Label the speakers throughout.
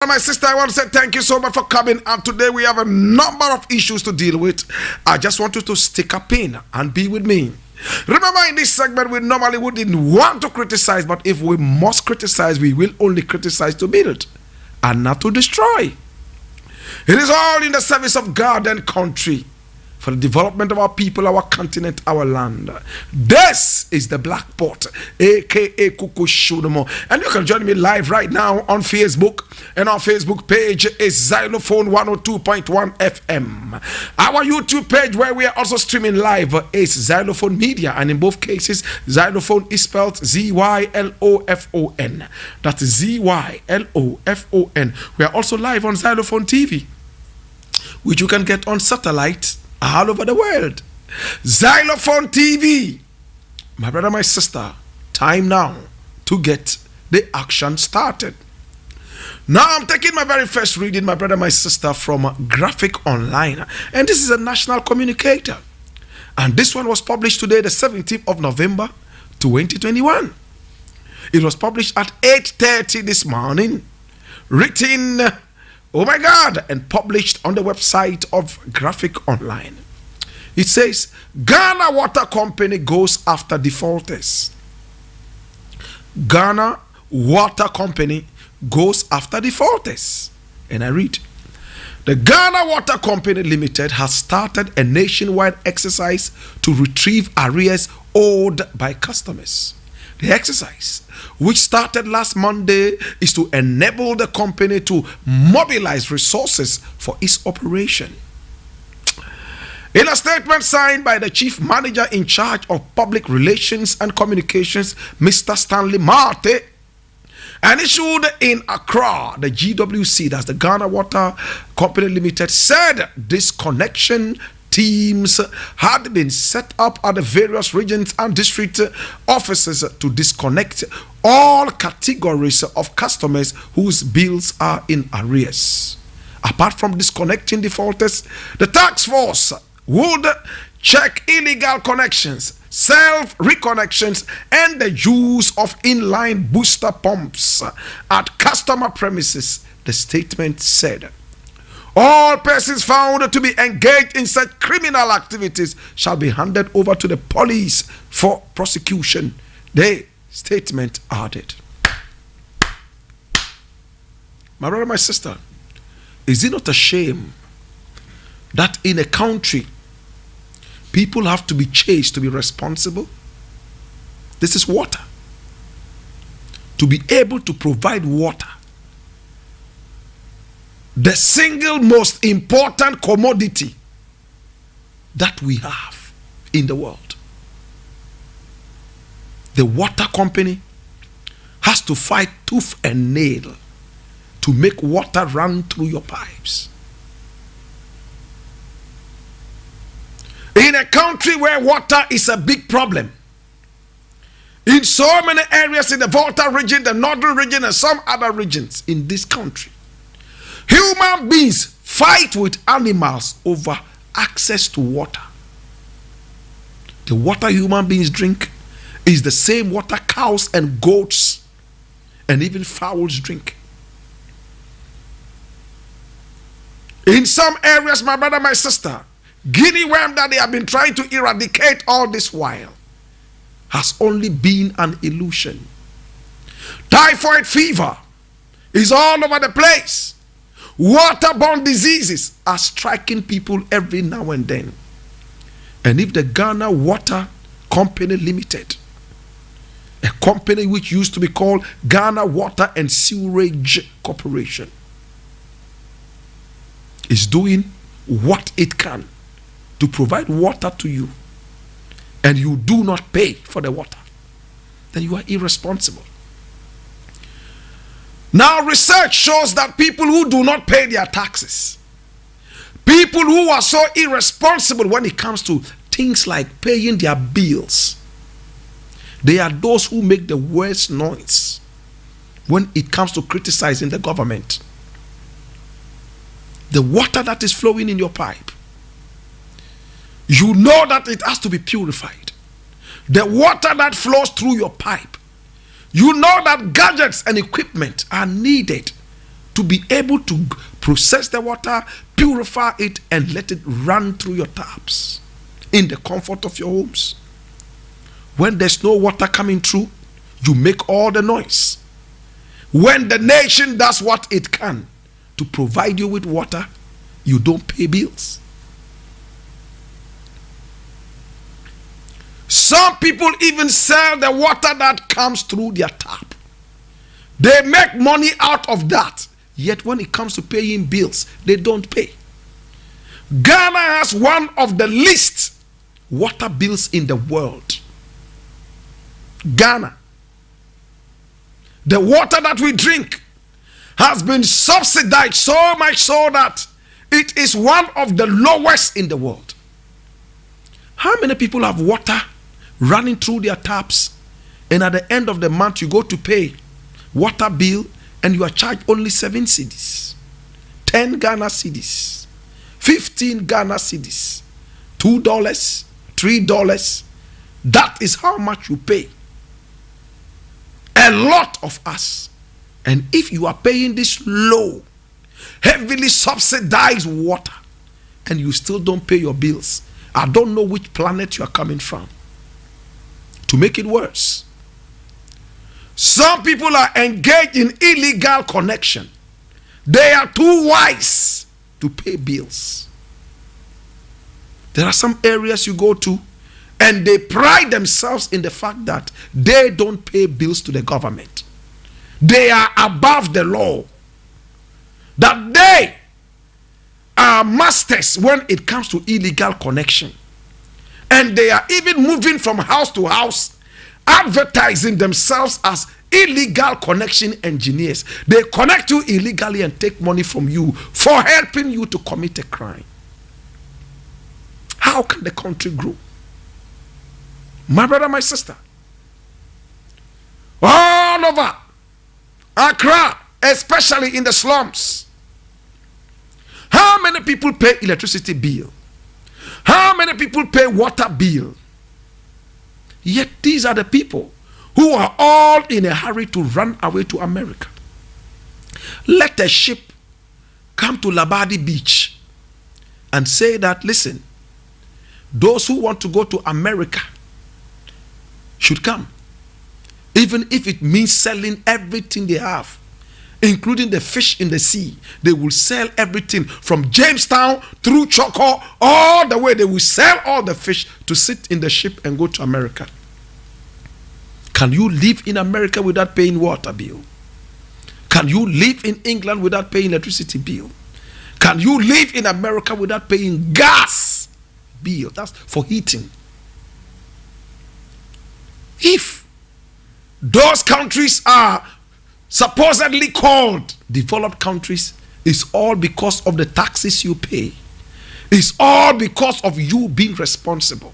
Speaker 1: My sister, I want to say thank you so much for coming. And today we have a number of issues to deal with. I just want you to stick a pin and be with me. Remember, in this segment, we normally wouldn't want to criticize, but if we must criticize, we will only criticize to build and not to destroy. It is all in the service of God and country, for the development of our people, our continent, our land. This is the Black Pot, aka Kuku Shudomo. And you can join me live right now on Facebook. And our Facebook page is Xylophone 102.1 FM. Our YouTube page, where we are also streaming live, is Xylophone Media. And in both cases, Xylophone is spelled ZYLOFON. That is ZYLOFON. We are also live on Xylophone TV, which you can get on satellite all over the world. Xylophone TV. My brother, my sister, time now to get the action started. Now I'm taking my very first reading, my brother, my sister, from Graphic Online. And this is a national communicator. And this one was published today, the 17th of November, 2021. It was published at 8:30 this morning. Written, oh my God, and published on the website of Graphic Online. It says, Ghana Water Company goes after defaulters. Ghana Water Company goes after defaulters. And I read, the Ghana Water Company Limited has started a nationwide exercise to retrieve arrears owed by customers. The exercise, which started last Monday, is to enable the company to mobilize resources for its operation. In a statement signed by the chief manager in charge of public relations and communications, Mr. Stanley Marte, and issued in Accra, the GWC, that's the Ghana Water Company Limited, said disconnection teams had been set up at the various regions and district offices to disconnect all categories of customers whose bills are in arrears. Apart from disconnecting defaulters, the task force would check illegal connections, self-reconnections, and the use of inline booster pumps at customer premises, the statement said. All persons found to be engaged in such criminal activities shall be handed over to the police for prosecution, the statement added. My brother, my sister, is it not a shame that in a country people have to be chased to be responsible? This is water. To be able to provide water, the single most important commodity that we have in the world. The water company has to fight tooth and nail to make water run through your pipes. In a country where water is a big problem, in so many areas in the Volta region, the northern region, and some other regions in this country, human beings fight with animals over access to water. The water human beings drink is the same water cows and goats and even fowls drink. In some areas, my brother, my sister, guinea worm that they have been trying to eradicate all this while has only been an illusion. Typhoid fever is all over the place. Waterborne diseases are striking people every now and then. And if the Ghana Water Company Limited, a company which used to be called Ghana Water and Sewerage Corporation, is doing what it can to provide water to you, and you do not pay for the water, then you are irresponsible. Now, research shows that people who do not pay their taxes, people who are so irresponsible when it comes to things like paying their bills, they are those who make the worst noise when it comes to criticizing the government. The water that is flowing in your pipe, you know that it has to be purified. The water that flows through your pipe, you know that gadgets and equipment are needed to be able to process the water, purify it, and let it run through your taps in the comfort of your homes. When there's no water coming through, you make all the noise. When the nation does what it can to provide you with water, you don't pay bills. Some people even sell the water that comes through their tap. They make money out of that. Yet when it comes to paying bills, they don't pay. Ghana has one of the least water bills in the world. Ghana. The water that we drink has been subsidized so much so that it is one of the lowest in the world. How many people have water running through their taps, and at the end of the month you go to pay water bill and you are charged only 7 cedis, 10 Ghana cedis, 15 Ghana cedis, $2, $3? That is how much you pay. A lot of us. And if you are paying this low, heavily subsidized water, and you still don't pay your bills, I don't know which planet you are coming from. To make it worse, some people are engaged in illegal connection. They are too wise to pay bills. There are some areas you go to, and they pride themselves in the fact that they don't pay bills to the government. They are above the law. That they are masters when it comes to illegal connection. And they are even moving from house to house, advertising themselves as illegal connection engineers. They connect you illegally and take money from you for helping you to commit a crime. How can the country grow? My brother, my sister, all over Accra, especially in the slums, how many people pay electricity bill? How many people pay water bill? Yet these are the people who are all in a hurry to run away to America. Let a ship come to Labadi Beach and say that, listen, those who want to go to America should come, even if it means selling everything they have, including the fish in the sea. They will sell everything from Jamestown through Choco, all the way. They will sell all the fish to sit in the ship and go to America. Can you live in America without paying water bill? Can you live in England without paying electricity bill? Can you live in America without paying gas bill? That's for heating. If those countries are supposedly called developed countries, it's all because of the taxes you pay. It's all because of you being responsible.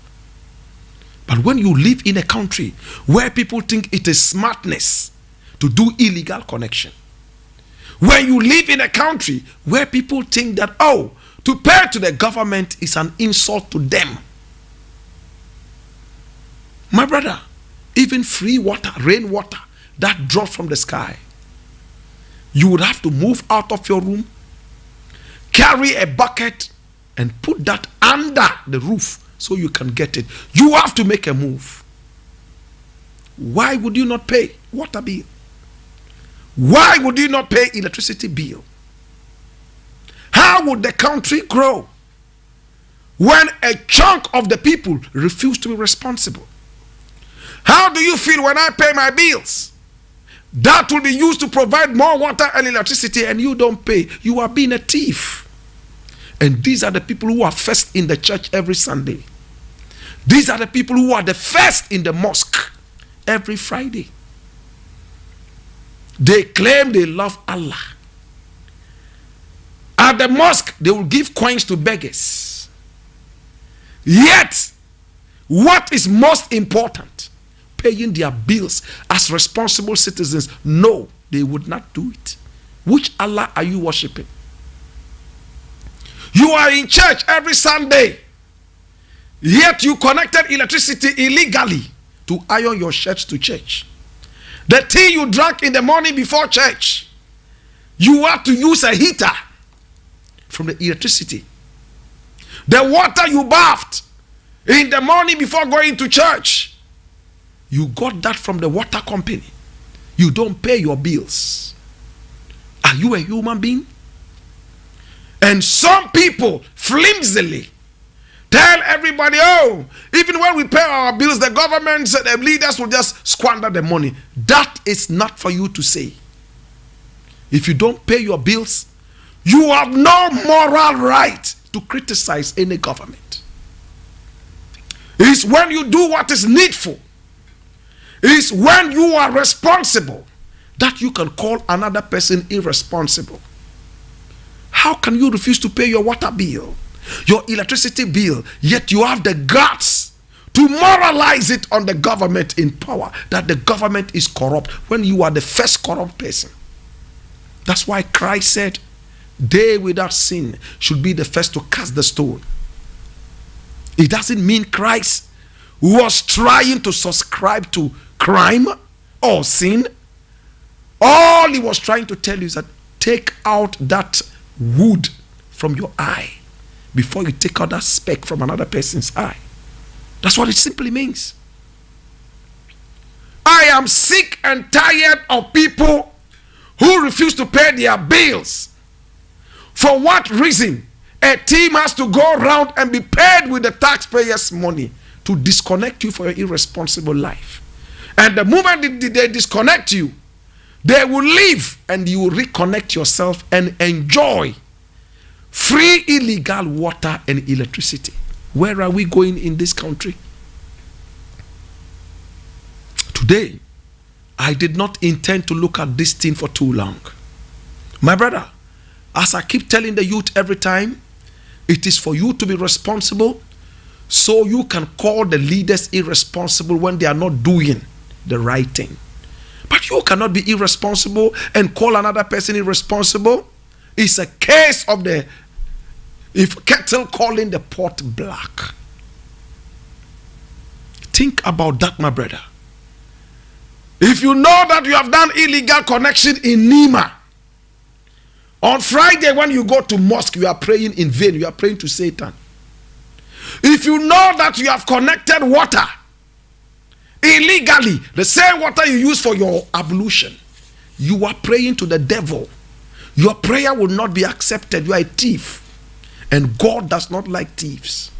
Speaker 1: But when you live in a country where people think it is smartness to do illegal connection, when you live in a country where people think that, oh, to pay to the government is an insult to them. My brother, even free water, rainwater, that drops from the sky, you would have to move out of your room, carry a bucket, and put that under the roof so you can get it. You have to make a move. Why would you not pay water bill? Why would you not pay electricity bill? How would the country grow when a chunk of the people refuse to be responsible? How do you feel when I pay my bills? That will be used to provide more water and electricity, and you don't pay. You are being a thief. And these are the people who are first in the church every Sunday. These are the people who are the first in the mosque every Friday. They claim they love Allah. At the mosque, they will give coins to beggars. Yet, what is most important? Paying their bills as responsible citizens. No, they would not do it. Which Allah are you worshiping? You are in church every Sunday, yet you connected electricity illegally to iron your shirts to church. The tea you drank in the morning before church, You have to use a heater from the electricity. The water you bathed in the morning before going to church, you got that from the water company. You don't pay your bills. Are you a human being? And some people flimsily tell everybody, oh, even when we pay our bills, the government, the leaders will just squander the money. That is not for you to say. If you don't pay your bills, you have no moral right to criticize any government. It's when you do what is needful, it's when you are responsible, that you can call another person irresponsible. How can you refuse to pay your water bill, your electricity bill, yet you have the guts to moralize it on the government in power, that the government is corrupt, when you are the first corrupt person? That's why Christ said, they without sin should be the first to cast the stone. It doesn't mean Christ was trying to subscribe to crime or sin. All he was trying to tell you is that take out that wood from your eye before you take out that speck from another person's eye. That's what it simply means. I am sick and tired of people who refuse to pay their bills. For what reason? A team has to go around and be paid with the taxpayers' money to disconnect you for your irresponsible life. And the moment they disconnect you, they will leave and you will reconnect yourself and enjoy free illegal water and electricity. Where are we going in this country? Today, I did not intend to look at this thing for too long. My brother, as I keep telling the youth every time, it is for you to be responsible, so you can call the leaders irresponsible when they are not doing the right thing. But you cannot be irresponsible and call another person irresponsible. It's a case of the kettle calling the pot black. Think about that, my brother. If you know that you have done illegal connection in Nima, on Friday when you go to mosque, you are praying in vain. You are praying to Satan. If you know that you have connected water illegally, the same water you use for your ablution, you are praying to the devil. Your prayer will not be accepted. You are a thief. And God does not like thieves.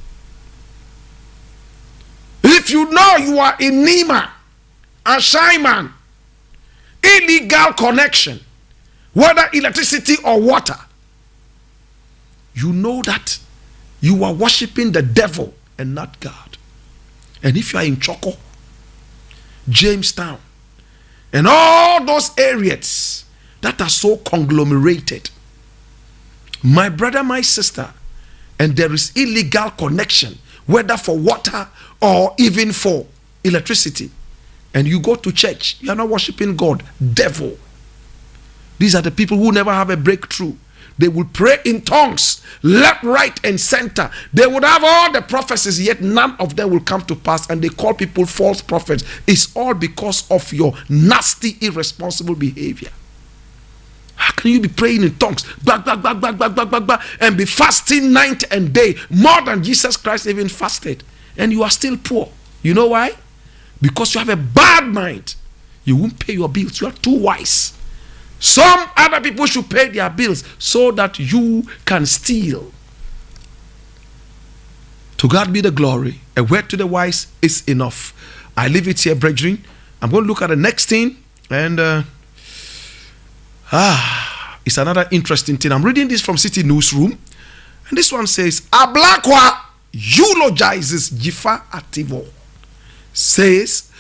Speaker 1: If you know you are in Nima and Shaiman, illegal connection, whether electricity or water, you know that you are worshiping the devil and not God. And if you are in Choco, Jamestown, and all those areas that are so conglomerated, my brother, my sister, and there is illegal connection, whether for water or even for electricity, and you go to church, you are not worshiping God, devil. These are the people who never have a breakthrough. They will pray in tongues, left, right, and center. They would have all the prophecies, yet none of them will come to pass, and they call people false prophets. It's all because of your nasty, irresponsible behavior. How can you be praying in tongues, and be fasting night and day, more than Jesus Christ even fasted, and you are still poor? You know why? Because you have a bad mind. You won't pay your bills. You are too wise. Some other people should pay their bills so that you can steal. To God be the glory. A word to the wise is enough. I leave it here, brethren. I'm going to look at the next thing, and it's another interesting thing. I'm reading this from City Newsroom, and this one says, Ablakwa eulogizes Jifa Ativo. Says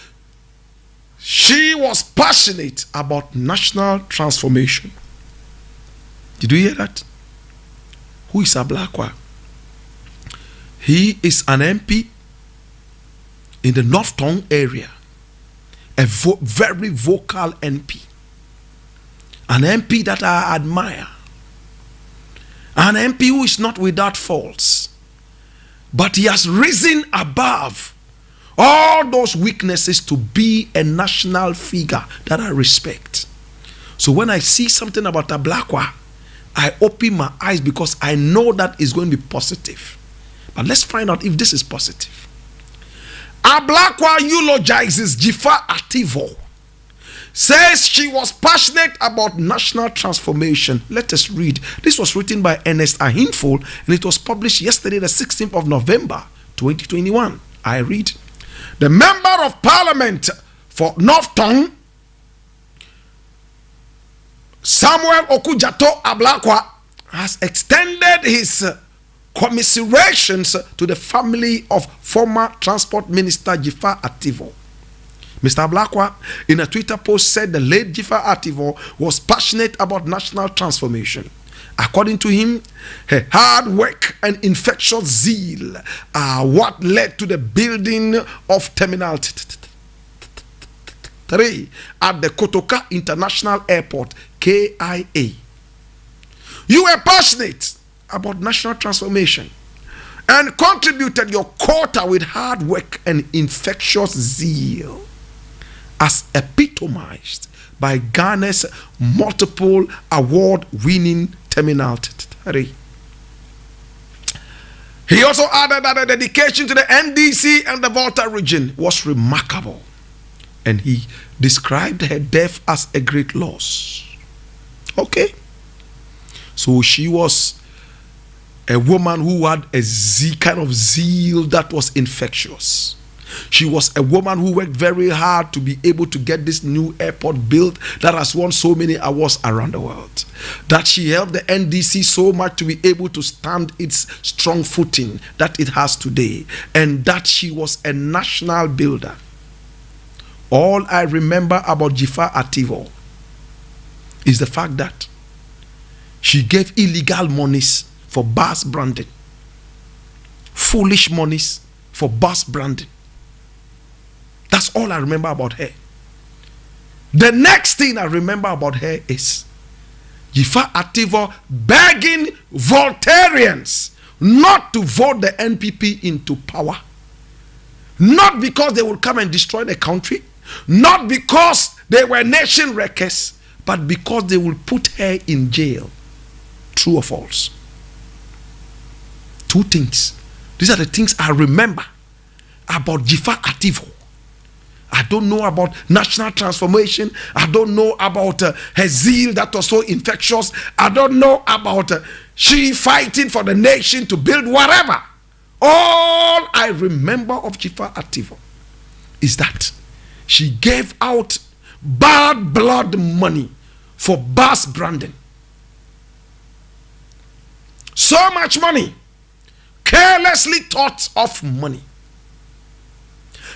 Speaker 1: she was passionate about national transformation. Did you hear that? Who is Ablakwa? He is an MP in the North Tongue area, a very vocal MP, an MP that I admire, an MP who is not without faults, but he has risen above all those weaknesses to be a national figure that I respect. So when I see something about a Blakk, I open my eyes because I know that is going to be positive. But let's find out if this is positive. A Blakk eulogizes Jifa Ativo. Says she was passionate about national transformation. Let us read. This was written by Ernest Ahinful and it was published yesterday, the 16th of November, 2021. I read. The Member of Parliament for North Tongue, Samuel Okujato Ablakwa, has extended his commiserations to the family of former Transport Minister Jifa Ativo. Mr. Blakk, in a Twitter post, said the late Jifa Ativo was passionate about national transformation. According to him, her hard work and infectious zeal are what led to the building of Terminal 3 at the Kotoka International Airport, KIA. You were passionate about national transformation and contributed your quota with hard work and infectious zeal, as epitomized by Ghana's multiple award-winning Terminal 3. He also added that the dedication to the NDC and the Volta region was remarkable, and he described her death as a great loss. Okay. So she was a woman who had a kind of zeal that was infectious. She was a woman who worked very hard to be able to get this new airport built that has won so many awards around the world. That she helped the NDC so much to be able to stand its strong footing that it has today. And that she was a national builder. All I remember about Jifa Ativo is the fact that she gave illegal monies for bus branding. Foolish monies for bus branding. That's all I remember about her. The next thing I remember about her is Jifa Ativo begging Voltarians not to vote the NPP into power. Not because they will come and destroy the country, not because they were nation wreckers, but because they will put her in jail. True or false? Two things. These are the things I remember about Jifa Ativo. I don't know about national transformation. I don't know about her zeal that was so infectious. I don't know about she fighting for the nation to build whatever. All I remember of Jifa Ativo is that she gave out bad blood money for bus branding. So much money, carelessly thought of money.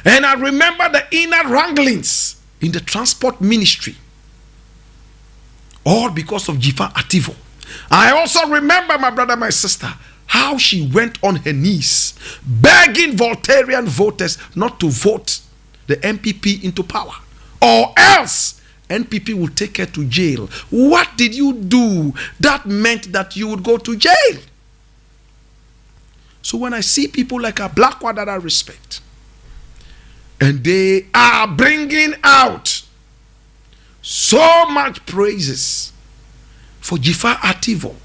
Speaker 1: And I remember the inner wranglings in the transport ministry, all because of Jifa Ativo. I also remember, my brother, my sister, how she went on her knees begging Voltarian voters not to vote the NPP into power, or else NPP will take her to jail. What did you do that meant that you would go to jail? So when I see people like a Blakk that I respect, and they are bringing out so much praises for Jifa Ativo,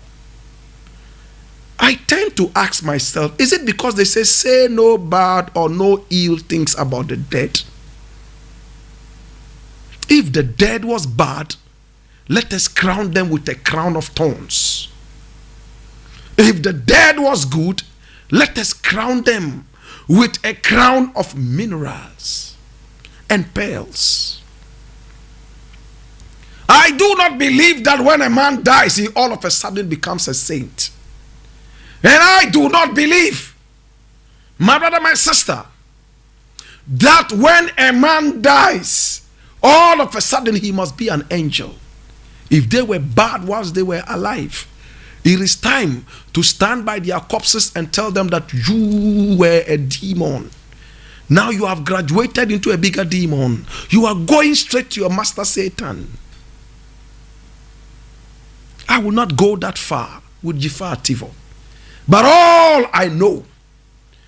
Speaker 1: I tend to ask myself, is it because they say no bad or no ill things about the dead? If the dead was bad, let us crown them with a crown of thorns. If the dead was good, let us crown them with a crown of minerals and pearls. I do not believe that when a man dies, he all of a sudden becomes a saint. And I do not believe, my brother, my sister, that when a man dies, all of a sudden he must be an angel. If they were bad whilst they were alive, it is time to stand by their corpses and tell them that you were a demon. Now you have graduated into a bigger demon. You are going straight to your master Satan. I will not go that far with Jifa Ativo. But all I know,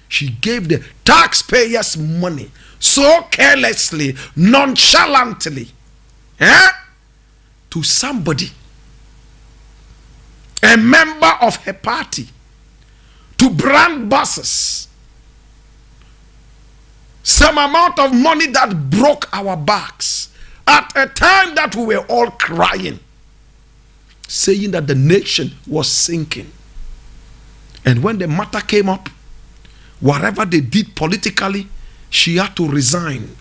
Speaker 1: she gave the taxpayers money so carelessly, nonchalantly, to somebody, a member of her party, to brand buses, some amount of money that broke our backs at a time that we were all crying, saying that the nation was sinking. And when the matter came up, whatever they did politically, she had to resign.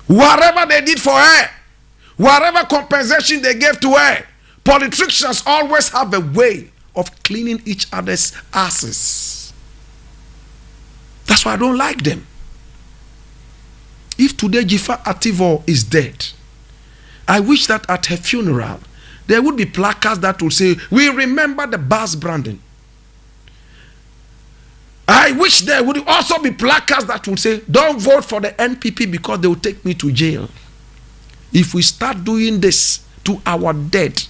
Speaker 1: Whatever they did for her, whatever compensation they gave to her, politicians always have a way of cleaning each other's asses. That's why I don't like them. If today Jifa Ativo is dead, I wish that at her funeral there would be placards that would say, "We remember the bus branding." I wish there would also be placards that would say, "Don't vote for the NPP because they will take me to jail." If we start doing this to our dead,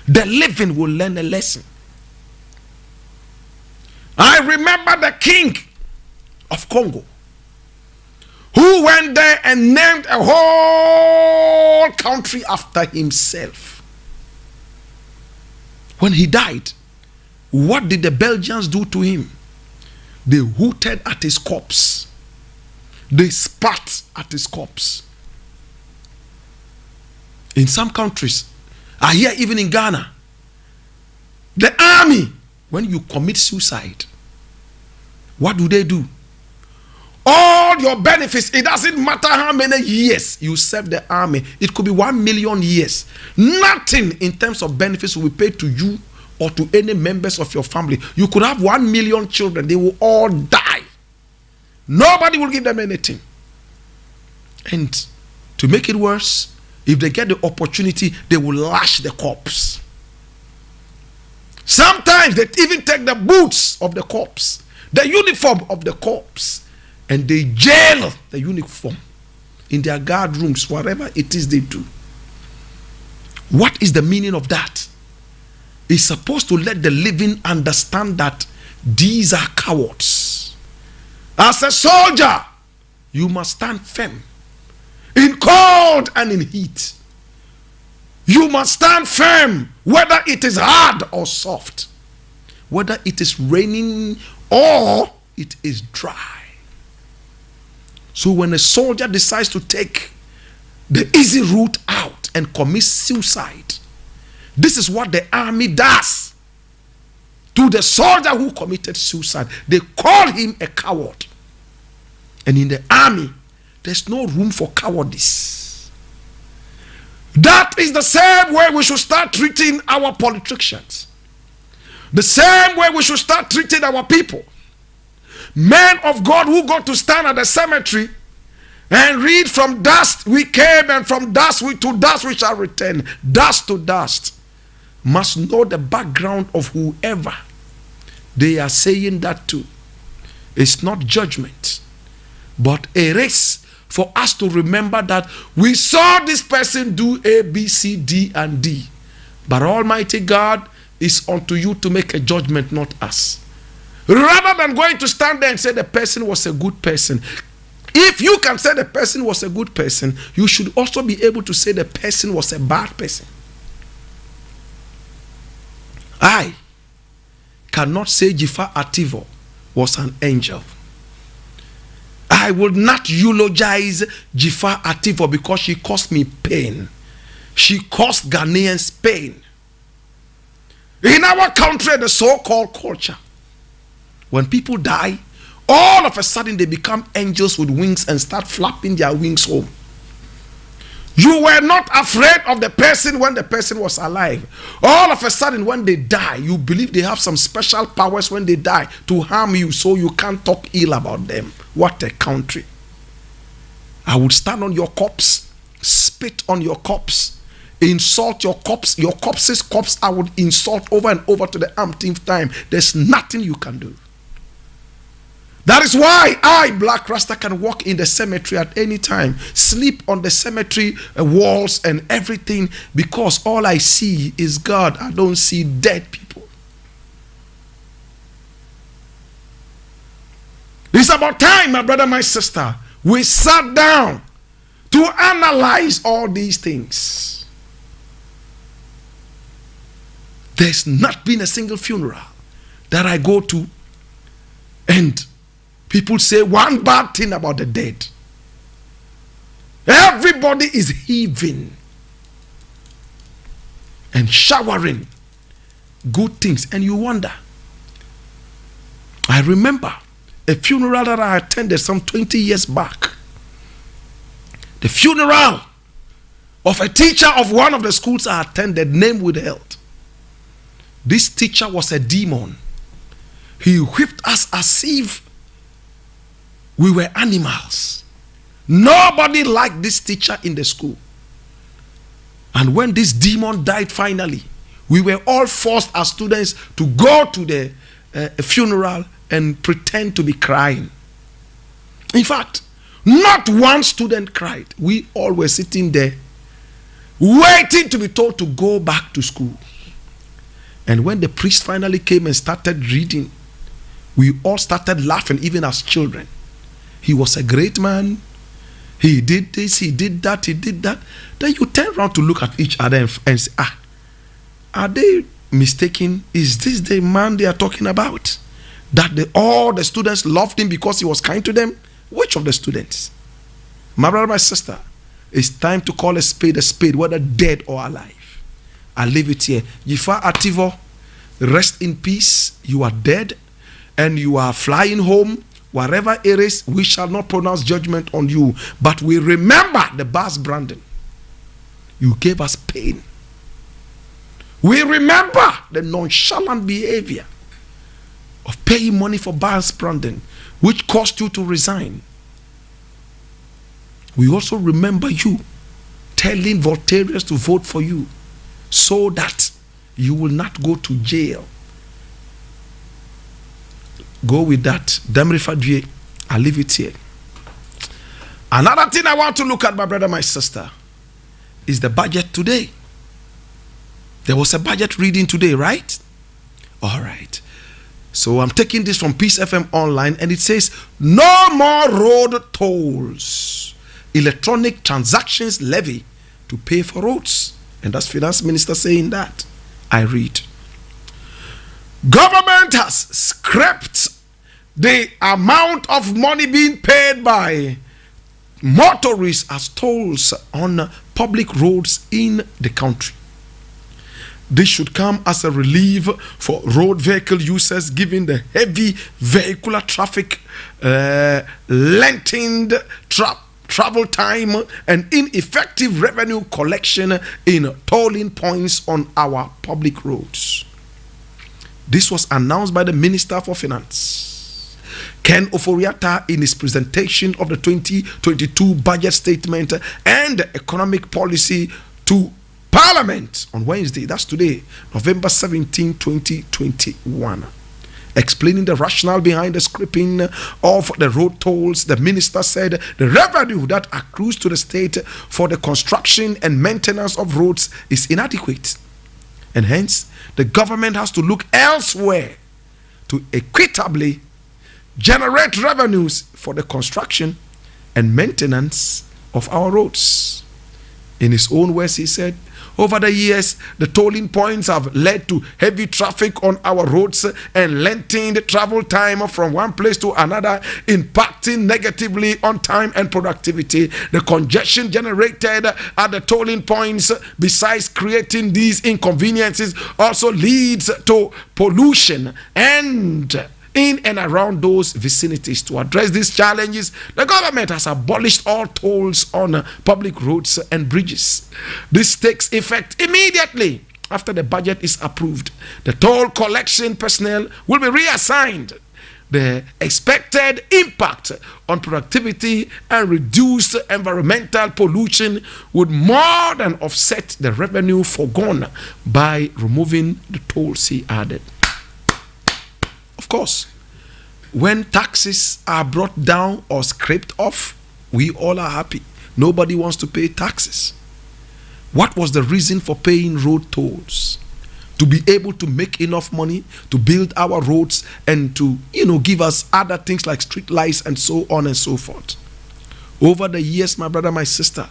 Speaker 1: the living will learn a lesson. I remember the king of Congo, who went there and named a whole country after himself. When he died, what did the Belgians do to him? They hooted at his corpse. They spat at his corpse. In some countries, I hear even in Ghana, the army, when you commit suicide, what do? All your benefits, it doesn't matter how many years you serve the army. It could be 1 million years. Nothing in terms of benefits will be paid to you or to any members of your family. You could have 1 million children. They will all die. Nobody will give them anything. And to make it worse, if they get the opportunity, they will lash the corpse. Sometimes they even take the boots of the corpse, the uniform of the corpse, and they jail the uniform in their guard rooms, whatever it is they do. What is the meaning of that? It's supposed to let the living understand that these are cowards. As a soldier, you must stand firm in cold and in heat. You must stand firm whether it is hard or soft, whether it is raining or it is dry. So when a soldier decides to take the easy route out and commit suicide, this is what the army does to the soldier who committed suicide. They call him a coward. And in the army, there's no room for cowardice. That is the same way we should start treating our politicians. The same way we should start treating our people. Men of God who go to stand at the cemetery and read, "From dust we came and from dust to dust we shall return." Dust to dust. Must know the background of whoever they are saying that to. It's not judgment, but a race for us to remember that we saw this person do A, B, C, D, and D. But Almighty God is unto you to make a judgment, not us. Rather than going to stand there and say the person was a good person, if you can say the person was a good person, you should also be able to say the person was a bad person. I cannot say Jifa Ativo was an angel. I would not eulogize Jifa Ativo because she caused me pain. She caused Ghanaians pain. In our country, the so-called culture, when people die, all of a sudden they become angels with wings and start flapping their wings home. You were not afraid of the person when the person was alive. All of a sudden when they die, you believe they have some special powers when they die to harm you, so you can't talk ill about them. What a country. I would stand on your corpse, spit on your corpse, insult your corpse, your corpse's corpse. I would insult over and over to the umpteenth time. There's nothing you can do. That is why I, Blakk Rasta, can walk in the cemetery at any time, sleep on the cemetery walls and everything, because all I see is God. I don't see dead people. It's about time, my brother, my sister, we sat down to analyze all these things. There's not been a single funeral that I go to and people say one bad thing about the dead. Everybody is heaving and showering good things, and you wonder. I remember a funeral that I attended some 20 years back. The funeral of a teacher of one of the schools I attended, name withheld. This teacher was a demon. He whipped us as if we were animals. Nobody liked this teacher in the school. And when this demon died finally, we were all forced as students to go to the funeral and pretend to be crying. In fact, not one student cried. We all were sitting there waiting to be told to go back to school. And when the priest finally came and started reading, we all started laughing, even as children. He was a great man. He did this, he did that, he did that. Then you turn around to look at each other and say, are they mistaken? Is this the man they are talking about? That all the students loved him because he was kind to them? Which of the students? My brother, my sister, it's time to call a spade, whether dead or alive. I leave it here. Yifa Ativo, rest in peace. You are dead and you are flying home. Wherever it is, we shall not pronounce judgment on you. But we remember the Bas Brandon. You gave us pain. We remember the nonchalant behavior of paying money for Bas Brandon, which caused you to resign. We also remember you telling Voltarians to vote for you so that you will not go to jail. Go with that. Demrifadue, I'll leave it here. Another thing I want to look at, my brother, my sister, is the budget today. There was a budget reading today, right? All right. So I'm taking this from Peace FM Online, and it says, no more road tolls. Electronic transactions levy to pay for roads. And that's Finance Minister saying that. I read. Government has scrapped the amount of money being paid by motorists as tolls on public roads in the country. This should come as a relief for road vehicle users, given the heavy vehicular traffic, lengthened travel time, and ineffective revenue collection in tolling points on our public roads. This was announced by the Minister for Finance, Ken Oforiatta, in his presentation of the 2022 budget statement and economic policy to Parliament on Wednesday, that's today, November 17, 2021. Explaining the rationale behind the scrapping of the road tolls, the minister said the revenue that accrues to the state for the construction and maintenance of roads is inadequate, and hence the government has to look elsewhere to equitably generate revenues for the construction and maintenance of our roads. In his own words, he said, over the years, the tolling points have led to heavy traffic on our roads and lengthened travel time from one place to another, impacting negatively on time and productivity. The congestion generated at the tolling points, besides creating these inconveniences, also leads to pollution and in and around those vicinities. To address these challenges, the government has abolished all tolls on public roads and bridges. This takes effect immediately after the budget is approved. The toll collection personnel will be reassigned. The expected impact on productivity and reduced environmental pollution would more than offset the revenue forgone by removing the tolls, he added. Of course, when taxes are brought down or scraped off, we all are happy. Nobody wants to pay taxes. What was the reason for paying road tolls? To be able to make enough money to build our roads and to, give us other things like street lights and so on and so forth. Over the years, my brother, my sister,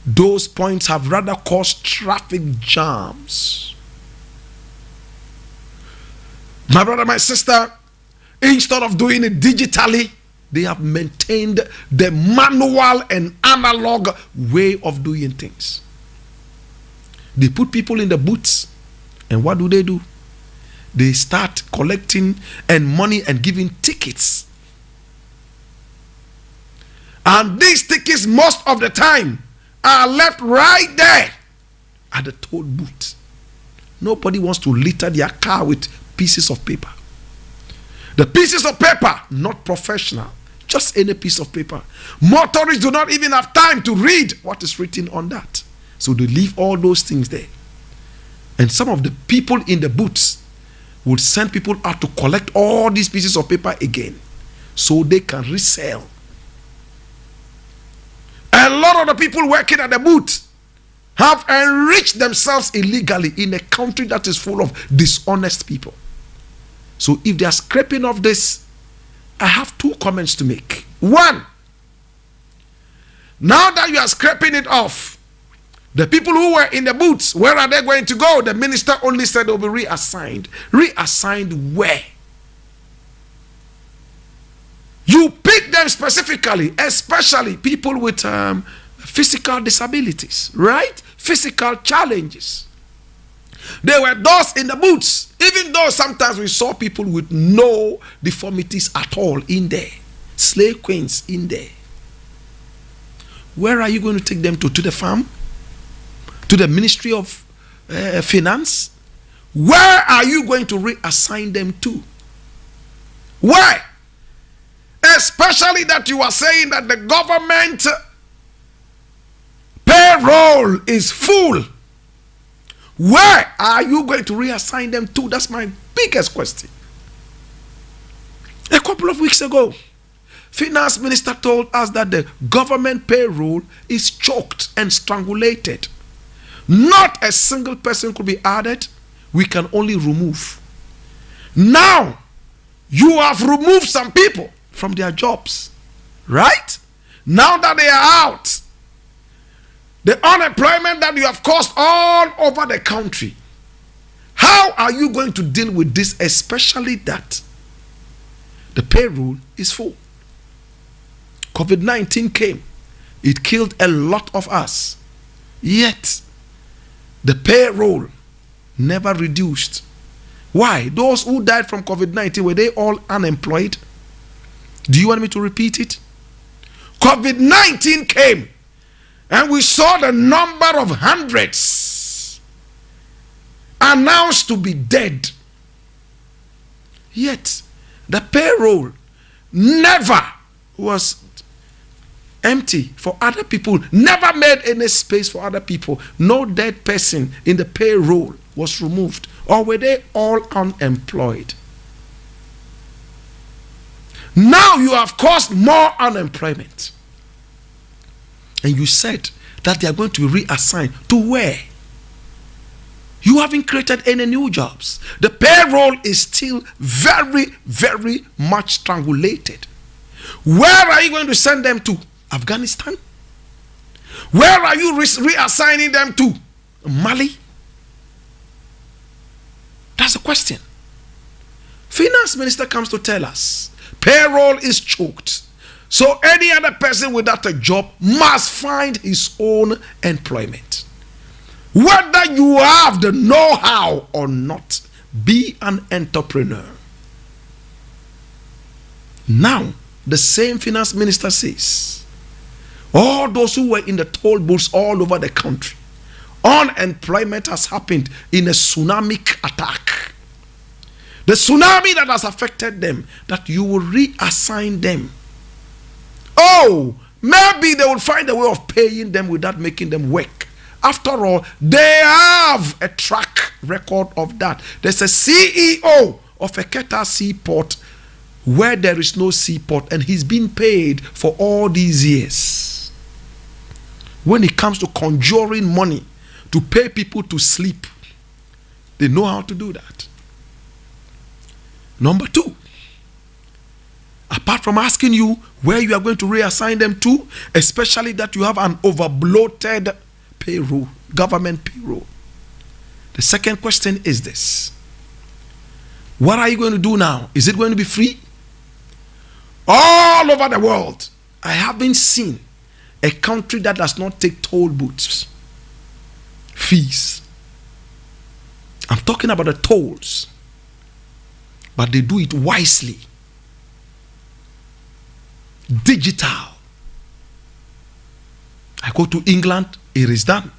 Speaker 1: those points have rather caused traffic jams. My brother, my sister, instead of doing it digitally, they have maintained the manual and analog way of doing things. They put people in the booths, and what do? They start collecting and money and giving tickets. And these tickets, most of the time, are left right there at the toll booth. Nobody wants to litter their car with pieces of paper. The pieces of paper, not professional, just any piece of paper. Motorists do not even have time to read what is written on that. So they leave all those things there. And some of the people in the booths would send people out to collect all these pieces of paper again, so they can resell. A lot of the people working at the booth have enriched themselves illegally in a country that is full of dishonest people. So if they are scraping off this, I have two comments to make. One, now that you are scraping it off, the people who were in the booths, where are they going to go? The minister only said they will be reassigned. Reassigned where? You pick them specifically, especially people with physical disabilities, right? Physical challenges. There were those in the booths, even though sometimes we saw people with no deformities at all in there. Slave queens in there. Where are you going to take them to? To the farm? To the Ministry of Finance? Where are you going to reassign them to? Where? Especially that you are saying that the government payroll is full. Where are you going to reassign them to? That's my biggest question. A couple of weeks ago, Finance Minister told us that the government payroll is choked and strangulated. Not a single person could be added. We can only remove. Now, you have removed some people from their jobs, right? Now that they are out, the unemployment that you have caused all over the country, how are you going to deal with this, especially that the payroll is full? COVID-19 came. It killed a lot of us. Yet, the payroll never reduced. Why? Those who died from COVID-19, were they all unemployed? Do you want me to repeat it? COVID-19 came, and we saw the number of hundreds announced to be dead. Yet, the payroll never was empty for other people, never made any space for other people. No dead person in the payroll was removed. Or were they all unemployed? Now you have caused more unemployment. And you said that they are going to be reassigned to where? You haven't created any new jobs. The payroll is still very, very much strangulated. Where are you going to send them to? Afghanistan? Where are you reassigning them to? Mali? That's the question. Finance Minister comes to tell us payroll is choked. So any other person without a job must find his own employment. Whether you have the know-how or not, be an entrepreneur. Now, the same Finance Minister says, all those who were in the toll booths all over the country, unemployment has happened in a tsunami attack. The tsunami that has affected them, that you will reassign them. Oh, maybe they will find a way of paying them without making them work. After all, they have a track record of that. There's a CEO of a Qatar seaport where there is no seaport, and he's been paid for all these years. When it comes to conjuring money to pay people to sleep, they know how to do that. Number two, apart from asking you where you are going to reassign them to, especially that you have an overbloated payroll, government payroll. The second question is this: What are you going to do now? Is it going to be free? All over the world, I haven't seen a country that does not take toll booths, fees. I'm talking about the tolls, but they do it wisely. Digital. I go to England, it is done.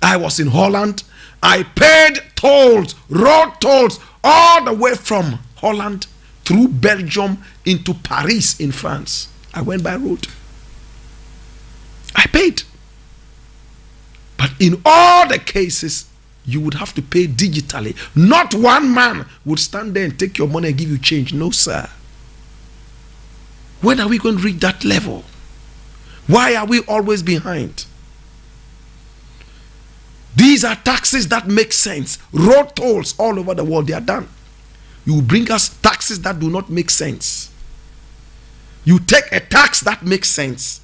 Speaker 1: I was in Holland, I paid tolls, road tolls, all the way from Holland through Belgium into Paris in France. I went by road. I paid. But in all the cases, you would have to pay digitally. Not one man would stand there and take your money and give you change. No, sir. When are we going to reach that level? Why are we always behind? These are taxes that make sense. Road tolls all over the world, they are done. You bring us taxes that do not make sense. You take a tax that makes sense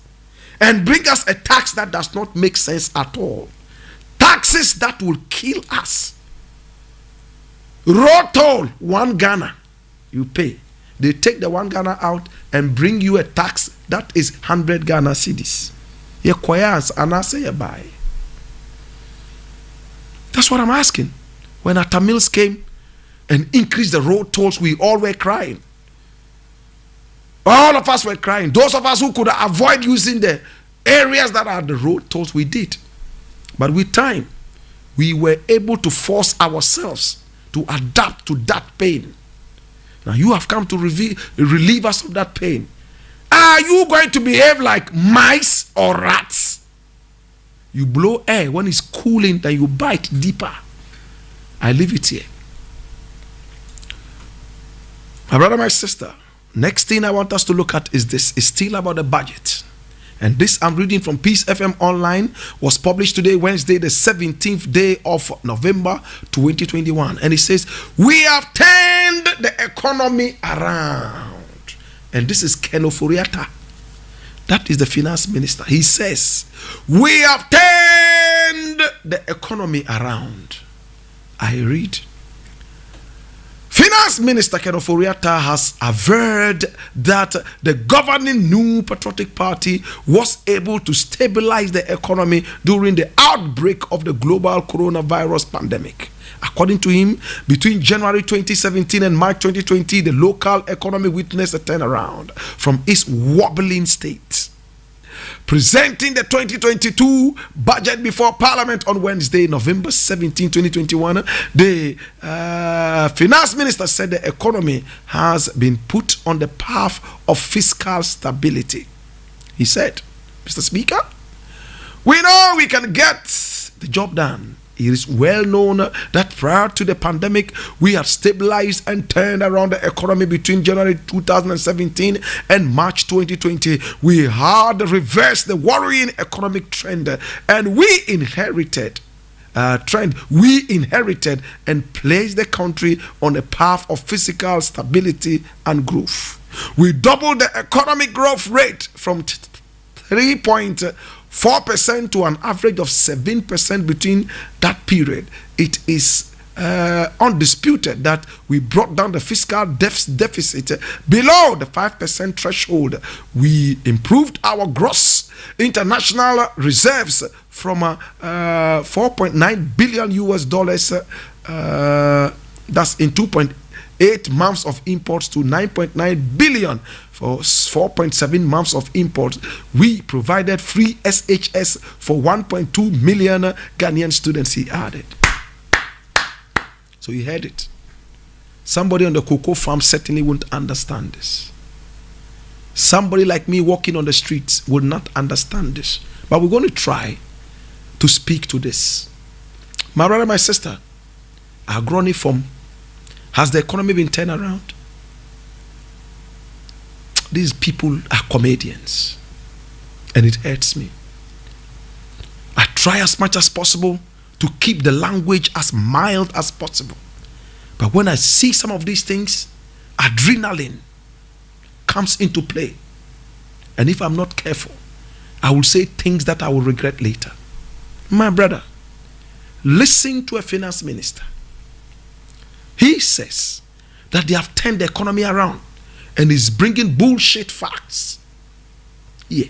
Speaker 1: and bring us a tax that does not make sense at all. Taxes that will kill us. Road toll, 1 Ghana, you pay. They take the 1 Ghana out and bring you a tax that is 100 Ghana cedis. You quiet and I say you buy. That's what I'm asking. When our Tamils came and increased the road tolls, we all were crying. All of us were crying. Those of us who could avoid using the areas that are the road tolls, we did. But with time, we were able to force ourselves to adapt to that pain. Now you have come to relieve us of that pain. Are you going to behave like mice or rats? You blow air when it's cooling, then you bite deeper. I leave it here. My brother, my sister, next thing I want us to look at is this. It's still about the budget. And this I'm reading from Peace FM Online, was published today, Wednesday, the 17th day of November 2021. And it says, we have turned the economy around. And this is Ken Ofori-Atta. That is the finance minister. He says, we have turned the economy around. I read. Finance Minister Ken Ofori-Atta has averred that the governing New Patriotic Party was able to stabilize the economy during the outbreak of the global coronavirus pandemic. According to him, between January 2017 and March 2020, the local economy witnessed a turnaround from its wobbling state. Presenting the 2022 budget before Parliament on Wednesday, November 17, 2021, the finance minister said the economy has been put on the path of fiscal stability. He said, Mr. Speaker, we know we can get the job done. It is well known that prior to the pandemic, we have stabilized and turned around the economy between January 2017 and March 2020. We had reversed the worrying economic trend, and we inherited and placed the country on a path of fiscal stability and growth. We doubled the economic growth rate from 3.4% to an average of 7% between that period. It is undisputed that we brought down the fiscal deficit below the 5% threshold. We improved our gross international reserves from 4.9 billion US dollars, that's in 2.8 months of imports, to 9.9 billion for 4.7 months of imports. We provided free SHS for 1.2 million Ghanaian students, he added. So you heard it. Somebody on the cocoa farm certainly won't understand this. Somebody like me walking on the streets would not understand this. But we're going to try to speak to this. My brother, my sister, our granny form, has the economy been turned around? These people are comedians, and it hurts me. I try as much as possible to keep the language as mild as possible. But when I see some of these things, adrenaline comes into play. And if I'm not careful, I will say things that I will regret later. My brother, listen to a finance minister. He says that they have turned the economy around and is bringing bullshit facts. Yeah.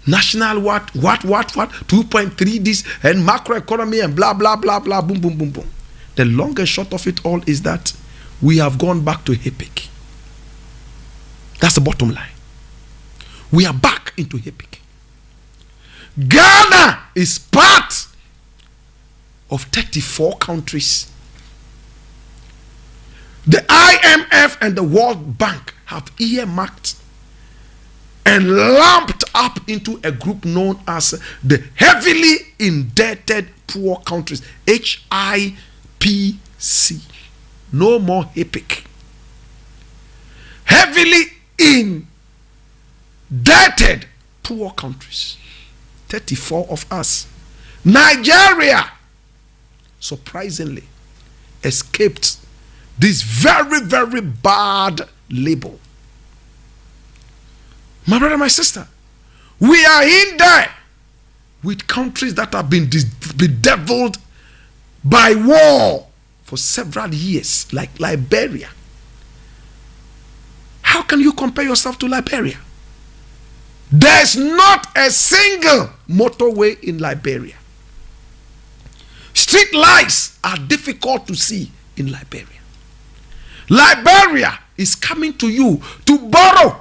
Speaker 1: National what, 2.3 this and macroeconomy and blah, blah, blah, blah, boom, boom, boom, boom. The long and short of it all is that we have gone back to HIPIC. That's the bottom line. We are back into HIPIC. Ghana is part of 34 countries. The IMF and the World Bank have earmarked and lumped up into a group known as the heavily indebted poor countries, HIPC. No more HIPIC. Heavily indebted poor countries. 34 of us. Nigeria, surprisingly, escaped this very, very bad label. My brother, my sister, we are in there with countries that have been bedeviled by war for several years, like Liberia. How can you compare yourself to Liberia? There's not a single motorway in Liberia. Street lights are difficult to see in Liberia. Liberia is coming to you to borrow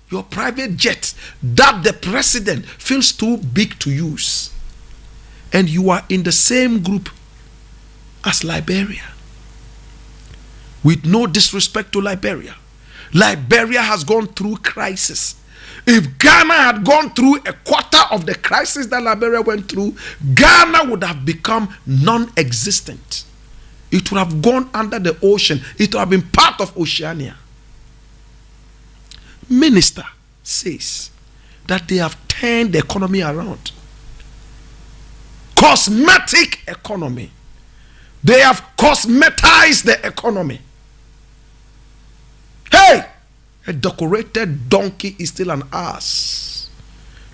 Speaker 1: your private jet that the president feels too big to use. And you are in the same group as Liberia. With no disrespect to Liberia, Liberia has gone through crisis. If Ghana had gone through a quarter of the crisis that Liberia went through, Ghana would have become non-existent. It would have gone under the ocean. It would have been part of Oceania. Minister says that they have turned the economy around. Cosmetic economy. They have cosmetized the economy. Hey! A decorated donkey is still an ass.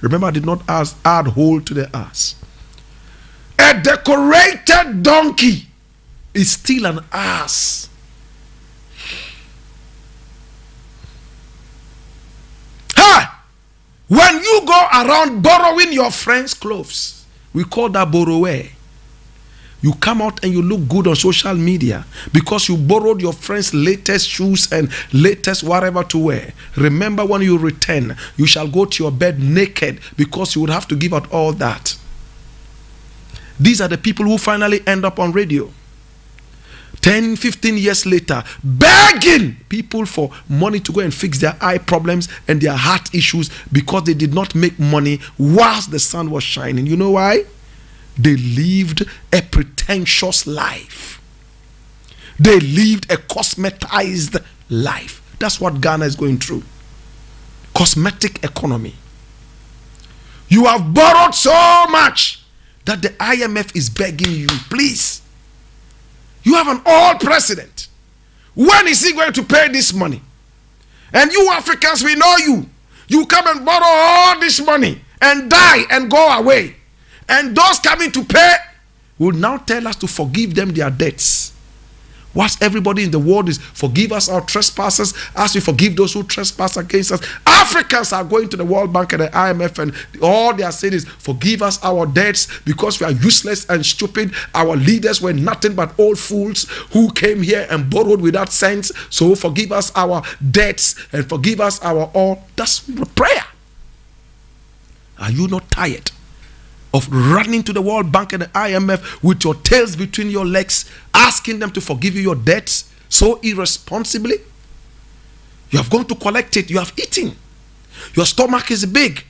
Speaker 1: Remember, I did not add hole to the ass. A decorated donkey is still an ass. Ha! When you go around borrowing your friend's clothes, we call that borrower. You come out and you look good on social media because you borrowed your friend's latest shoes and latest whatever to wear. Remember, when you return, you shall go to your bed naked because you would have to give out all that. These are the people who finally end up on radio 10, 15 years later, begging people for money to go and fix their eye problems and their heart issues because they did not make money whilst the sun was shining. You know why? They lived a pretentious life. They lived a cosmetized life. That's what Ghana is going through. Cosmetic economy. You have borrowed so much that the IMF is begging you, please. You have an old president. When is he going to pay this money? And you Africans, we know you. You come and borrow all this money and die and go away. And those coming to pay will now tell us to forgive them their debts. Whilst everybody in the world is forgive us our trespasses as we forgive those who trespass against us. Africans are going to the World Bank and the IMF and all they are saying is forgive us our debts because we are useless and stupid. Our leaders were nothing but old fools who came here and borrowed without sense. So forgive us our debts and forgive us our all. That's the prayer. Are you not tired of running to the World Bank and the IMF with your tails between your legs, asking them to forgive you your debts so irresponsibly? You have gone to collect it, you have eaten. Your stomach is big.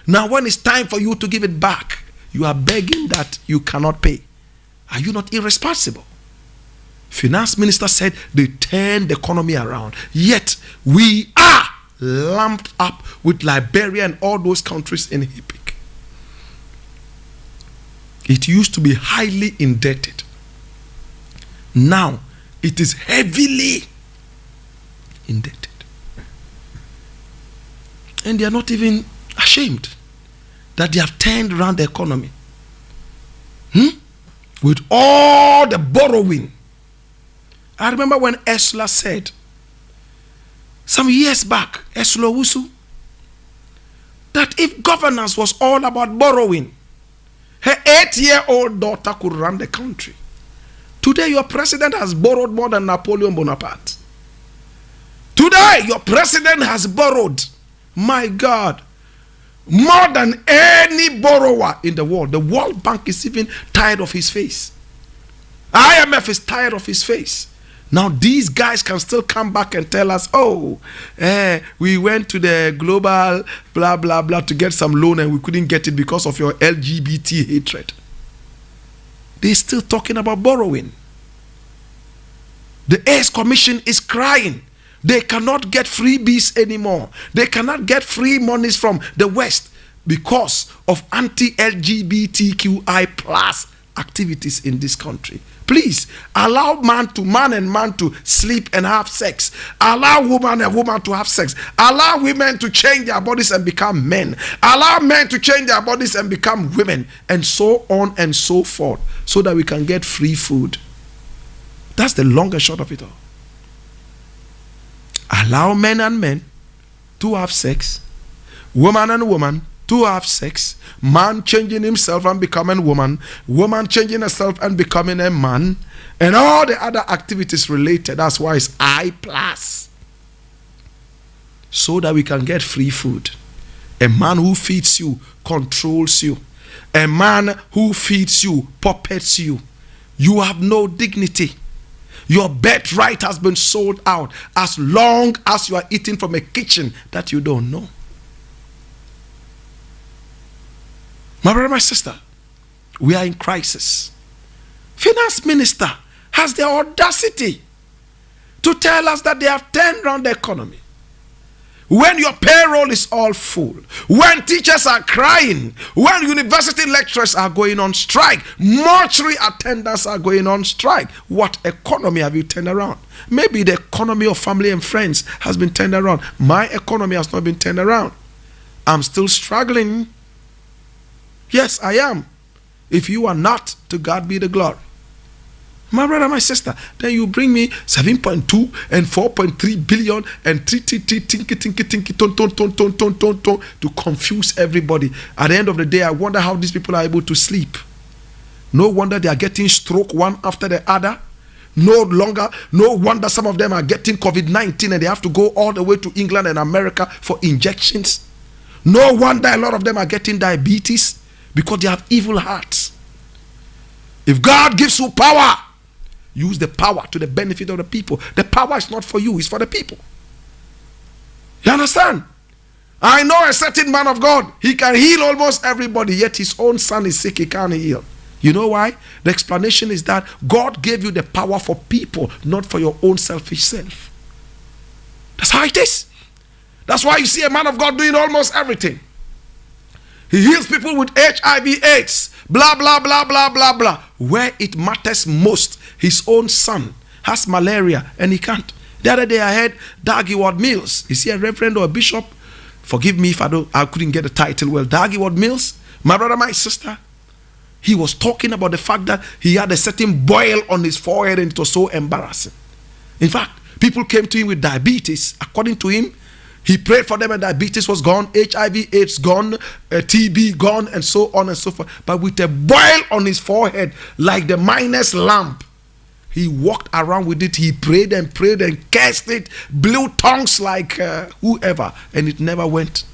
Speaker 1: Now when it's time for you to give it back, you are begging that you cannot pay. Are you not irresponsible? Finance minister said they turned the economy around. Yet we are lumped up with Liberia and all those countries in HIPIC. It used to be highly indebted. Now, it is heavily indebted. And they are not even ashamed that they have turned around the economy. With all the borrowing. I remember when Esla said, some years back, Eslo Wusu, that if governance was all about borrowing, her 8-year-old daughter could run the country. Today, your president has borrowed more than Napoleon Bonaparte. Today, your president has borrowed, my God, more than any borrower in the world. The World Bank is even tired of his face. IMF is tired of his face. Now these guys can still come back and tell us, oh, we went to the global blah, blah, blah to get some loan and we couldn't get it because of your LGBT hatred. They're still talking about borrowing. The AIDS Commission is crying. They cannot get freebies anymore. They cannot get free monies from the West because of anti-LGBTQI plus activities in this country. Please allow man and man to sleep and have sex. Allow woman and woman to have sex. Allow women to change their bodies and become men. Allow men to change their bodies and become women, and so on and so forth, so that we can get free food. That's the long and short of it all. Allow men and men to have sex, woman and woman to have sex, man changing himself and becoming woman, woman changing herself and becoming a man, and all the other activities related. That's why it's I+. So that we can get free food. A man who feeds you controls you. A man who feeds you puppets you. You have no dignity. Your birthright has been sold out as long as you are eating from a kitchen that you don't know. My brother, my sister, we are in crisis. Finance minister has the audacity to tell us that they have turned around the economy. When your payroll is all full, when teachers are crying, when university lecturers are going on strike, mortuary attendants are going on strike, what economy have you turned around? Maybe the economy of family and friends has been turned around. My economy has not been turned around. I'm still struggling. Yes, I am. If you are not, to God be the glory. My brother, my sister, then you bring me 7.2 and 4.3 billion and tinky, ton to confuse everybody. At the end of the day, I wonder how these people are able to sleep. No wonder they are getting stroke one after the other. No wonder some of them are getting COVID-19 and they have to go all the way to England and America for injections. No wonder a lot of them are getting diabetes, because they have evil hearts. If God gives you power, use the power to the benefit of the people. The power is not for you, it's for the people. You understand? I know a certain man of God, he can heal almost everybody, yet his own son is sick, he can't heal. You know why? The explanation is that God gave you the power for people, not for your own selfish self. That's how it is. That's why you see a man of God doing almost everything. He heals people with HIV, AIDS, blah, blah, blah, blah, blah, blah. Where it matters most, his own son has malaria and he can't. The other day I heard Daggy Ward Mills. Is he a reverend or a bishop? Forgive me if I couldn't get the title well. Daggy Ward Mills, my brother, my sister, he was talking about the fact that he had a certain boil on his forehead and it was so embarrassing. In fact, people came to him with diabetes. According to him, he prayed for them and diabetes was gone, HIV, AIDS gone, TB gone, and so on and so forth. But with a boil on his forehead, like the miner's lamp, he walked around with it. He prayed and cursed it, blew tongues like whoever, and it never went.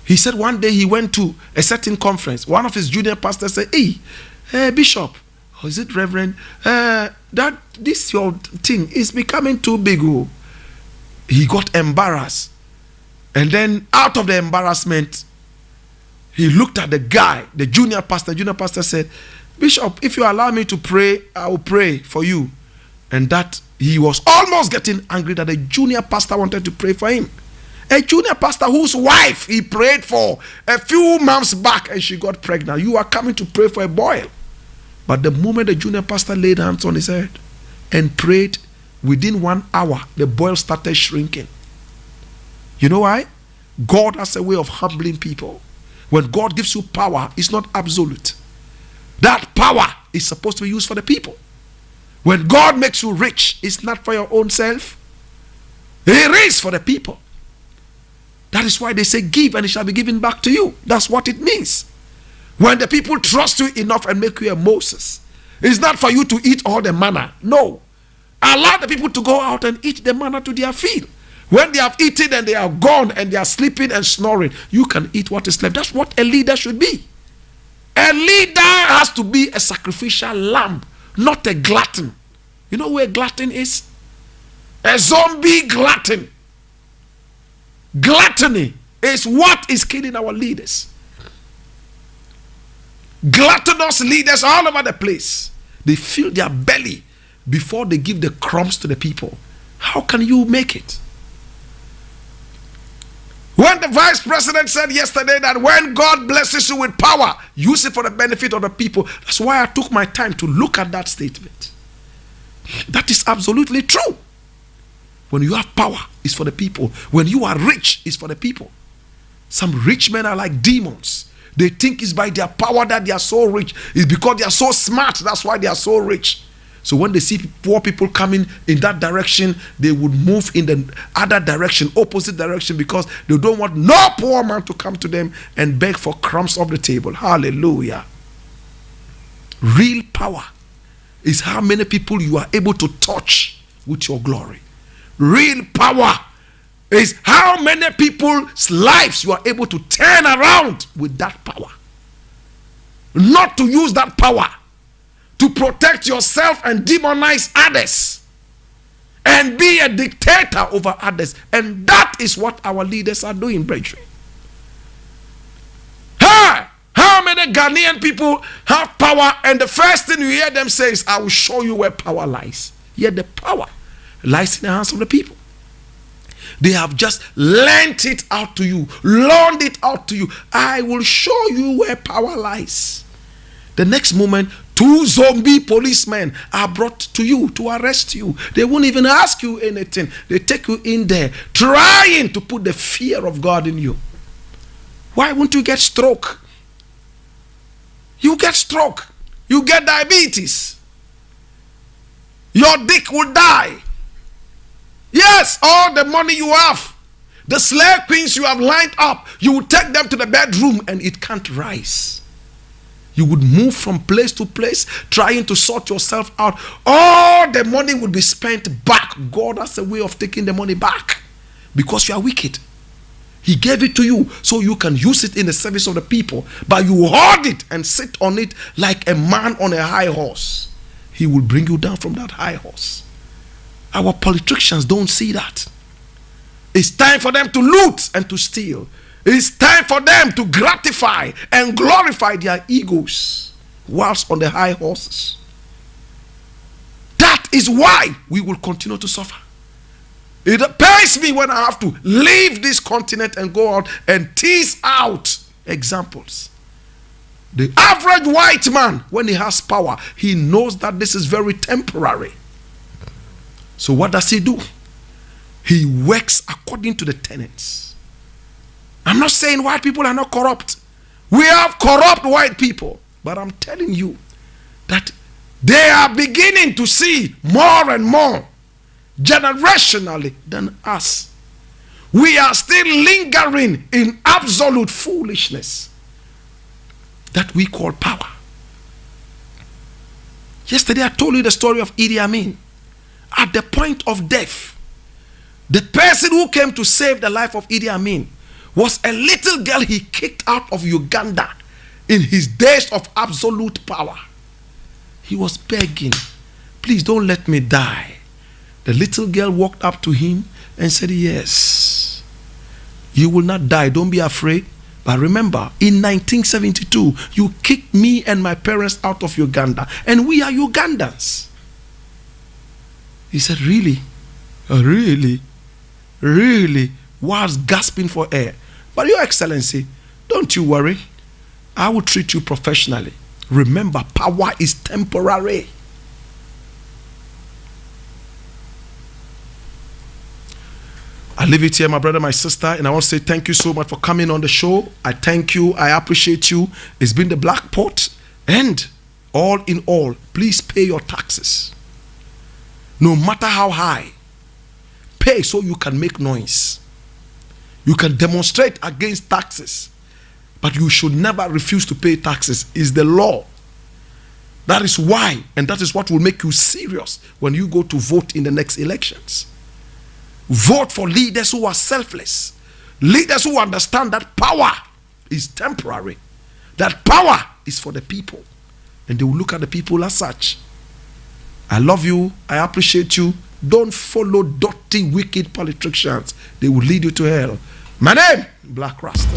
Speaker 1: He said one day he went to a certain conference. One of his junior pastors said, hey, Bishop, or is it Reverend, this your thing is becoming too big. Oh. He got embarrassed, and then out of the embarrassment, he looked at the guy, the junior pastor. Junior pastor said, Bishop, if you allow me to pray, I will pray for you. And that he was almost getting angry that the junior pastor wanted to pray for him. A junior pastor whose wife he prayed for a few months back and she got pregnant. You are coming to pray for a boy. But the moment the junior pastor laid hands on his head and prayed, within 1 hour, the boil started shrinking. You know why? God has a way of humbling people. When God gives you power, it's not absolute. That power is supposed to be used for the people. When God makes you rich, it's not for your own self. It is for the people. That is why they say, give and it shall be given back to you. That's what it means. When the people trust you enough and make you a Moses, it's not for you to eat all the manna. No. Allow the people to go out and eat the manna to their field. When they have eaten and they are gone and they are sleeping and snoring, you can eat what is left. That's what a leader should be. A leader has to be a sacrificial lamb, not a glutton. You know who a glutton is? A zombie glutton. Gluttony is what is killing our leaders. Gluttonous leaders all over the place. They fill their belly before they give the crumbs to the people. How can you make it? When the vice president said yesterday that when God blesses you with power, use it for the benefit of the people. That's why I took my time to look at that statement. That is absolutely true. When you have power, it's for the people. When you are rich, it's for the people. Some rich men are like demons. They think it's by their power that they are so rich. It's because they are so smart. That's why they are so rich. So when they see poor people coming in that direction, they would move in the other direction, opposite direction, because they don't want no poor man to come to them and beg for crumbs off the table. Hallelujah. Real power is how many people you are able to touch with your glory. Real power is how many people's lives you are able to turn around with that power. Not to use that power to protect yourself and demonize others and be a dictator over others. And that is what our leaders are doing, brethren. How many Ghanaian people have power and the first thing you hear them say is, I will show you where power lies. Yet the power lies in the hands of the people. They have just lent it out to you, loaned it out to you. I will show you where power lies. The next moment, 2 zombie policemen are brought to you to arrest you. They won't even ask you anything. They take you in there, trying to put the fear of God in you. Why won't you get stroke? You get stroke. You get diabetes. Your dick will die. Yes, all the money you have, the slave queens you have lined up, you will take them to the bedroom and it can't rise. You would move from place to place trying to sort yourself out. All the money would be spent back. God has a way of taking the money back because you are wicked. He gave it to you so you can use it in the service of the people. But you hoard it and sit on it like a man on a high horse. He will bring you down from that high horse. Our politicians don't see that. It's time for them to loot and to steal. It's time for them to gratify and glorify their egos whilst on the high horses. That is why we will continue to suffer. It pains me when I have to leave this continent and go out and tease out examples. The average white man, when he has power, he knows that this is very temporary. So what does he do? He works according to the tenets. I'm not saying white people are not corrupt. We have corrupt white people. But I'm telling you that they are beginning to see more and more generationally than us. We are still lingering in absolute foolishness that we call power. Yesterday I told you the story of Idi Amin. At the point of death, the person who came to save the life of Idi Amin was a little girl he kicked out of Uganda in his days of absolute power. He was begging, please don't let me die. The little girl walked up to him and said, yes, you will not die, don't be afraid. But remember, in 1972, you kicked me and my parents out of Uganda, and we are Ugandans. He said, really? Really? Really? Whilst gasping for air. But Your Excellency, don't you worry. I will treat you professionally. Remember, power is temporary. I leave it here, my brother, my sister, and I want to say thank you so much for coming on the show. I thank you. I appreciate you. It's been the Black Pot. And all in all, please pay your taxes. no matter how high. Pay so you can make noise. You can demonstrate against taxes, but you should never refuse to pay taxes. It's the law. That is why, and that is what will make you serious when you go to vote in the next elections. Vote for leaders who are selfless. Leaders who understand that power is temporary. That power is for the people. And they will look at the people as such. I love you. I appreciate you. Don't follow dirty, wicked politicians. They will lead you to hell. My name, Blakk Rasta.